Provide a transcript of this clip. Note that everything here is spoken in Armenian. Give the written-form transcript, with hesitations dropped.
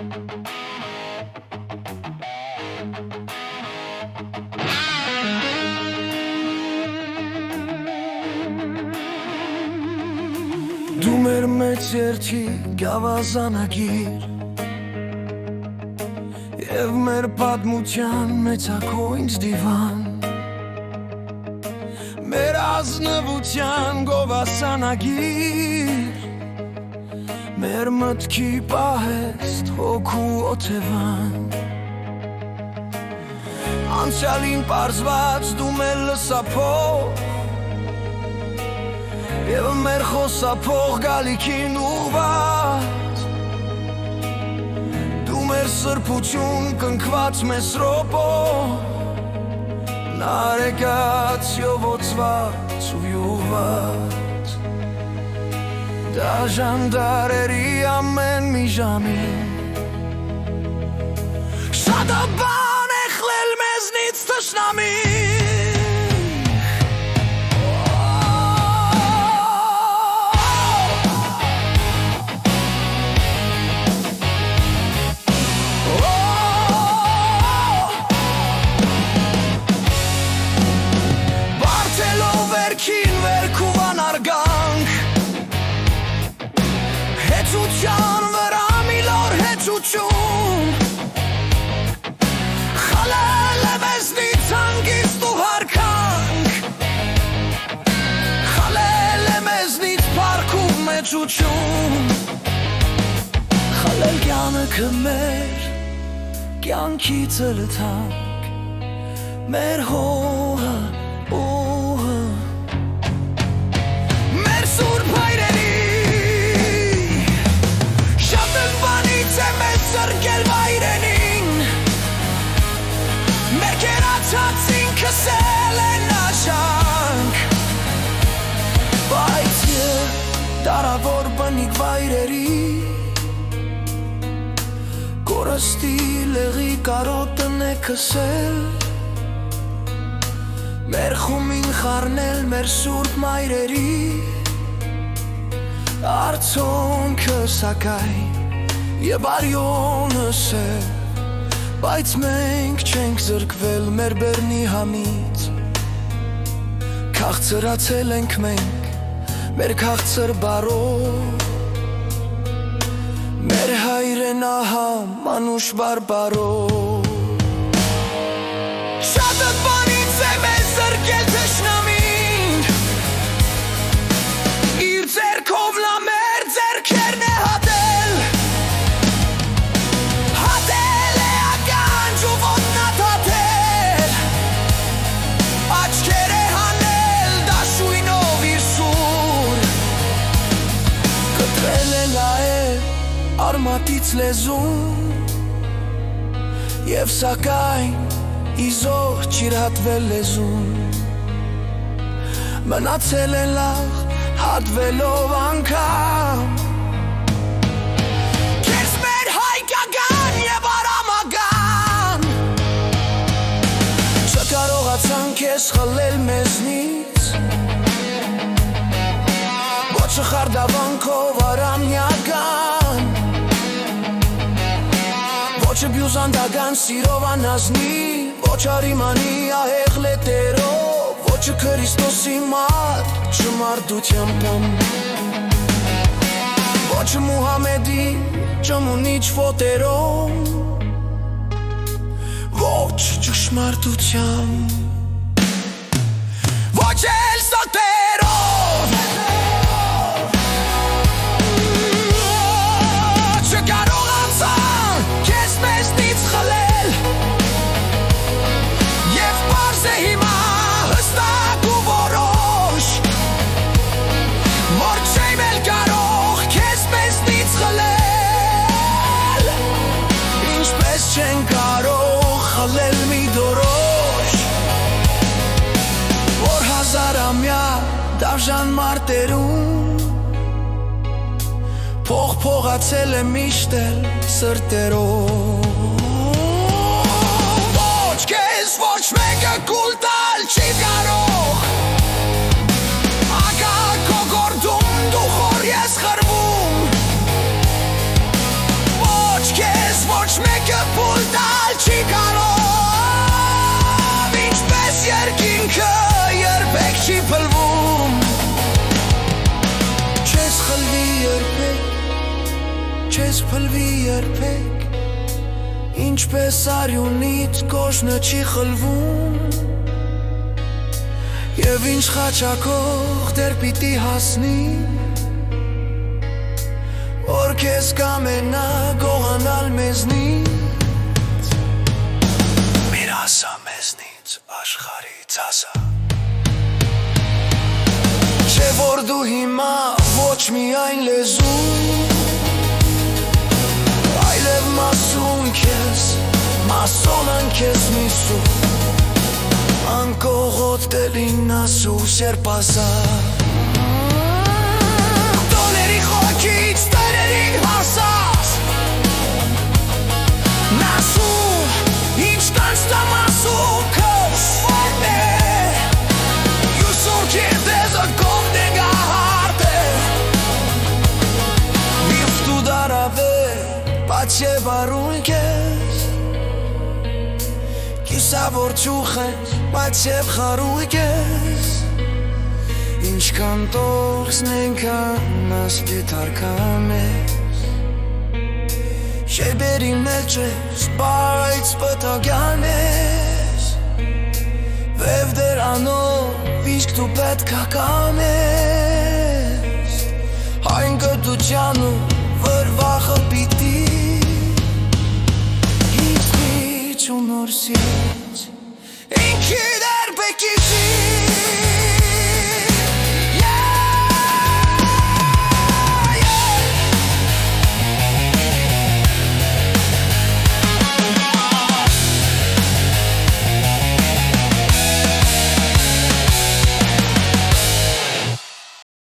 Դու մեր մեծ երթի գավազանագիր Եվ մեր պատմության մեծակույն դիվան Մեր ազնվության գովասանագիր Մեր մտքի պահեստ հոգու օթևան Անցյալին պարզված դու մեր լսափող Եվ մեր խոսափող գալիքին ուղված Դու մեր սրբություն կնքված մեզ ռոպով Նարեկած յովոցված ու յուղված Դաժան դարերի ամեն մի ժամին Շատ բան է խլել մեզնից թշնամին Հեծության վրա միլոր հեծություն Խալել է մեզնից հանգիստ ու հարկանք Խալել է մեզնից պարկ ու մեծություն Խալել կյանքը մեր կյանքից լթանք Մեր հողը ուղը Մեր սուրբ հայրերի Սրկել վայրենին Մեր կերացածին կսել են աշանք Բայց տարավոր բնիկ վայրերի Կորստի լեղի կարոտն է կսել Մեր խումին խարնել մեր սուրբ մայրերի Արցոնքը սակայն Եվ արյոնս է, բայց մենք չենք զրկվել մեր բերնի համից Քաղցրացել ենք մենք, մեր քաղցր բարով Մեր հայրեն ահամ, անուշ բարբարով Շատ բանից է մեզ զրկել թշնամին Իր ձեռքով լա մեր ձեռքերն է հատել Արմատից լեզուն Եվ սակայն իզոր չիրհատվել լեզուն Մնացել են լավ հատվելով անգամ Կես մեր հայկական և արամական Չկարողացան կես խլել մեզնից Ոչ խարդավանքով արամյական Ոչ բյուզանդական սիրով անազնի Ոչ արիմանի ահեղ լետերով Ոչ Քրիստոսի մատ չմարդությամբ Ոչ Մուհամեդի ճմունիչ ֆոտերով Ոչ ճշմարտությամբ Ոչ էլ սոտերով Չեն կարող խլել մի դորոշ Որ հազարամյա դավժան մարտերում Փողացել է միշտ էլ սրտերով Ոչ կեզ ոչ մեկը կուլ տալ չի կարող Ակա քո գործում դու խոր ես խրվում Ոչ կեզ ոչ մեկը փուլ տալ չի կարող Ինչպես երկինքը երբեք չի փլվում Չես խլվի երբեք Չես փլվի երբեք Ինչպես արյունից կոշնը չի խլվում Եվ ինչ խաչակող դեր պիտի հասնի Որ քեզ կամենա գողանալ մեզնից Մեր ասա մեզնից աշխարհից ասա Չէ որ դու հիմա ոչ միայն լեզու Այլև մասում քեզ մասոնան քեզ միսու Անկողոտ դելին ասու սերպասա Տոների խոքից տերերին հասած Նասու ինչ կանստամ ասու քս որն է Յուսում քեզ ակով նեգահարդ է Միվտու դարավե Պաչե բարուն քեզ Կիսավոր ճուխ ես Պաչեվ խարույկ ես Ինչքան տողսն ենքան ասպիտարկամ ես Շեբերի մեջ ես բայց պտագյան ես Վև դերանով իշկ դու պետք ակամ ես Այն գտուճանու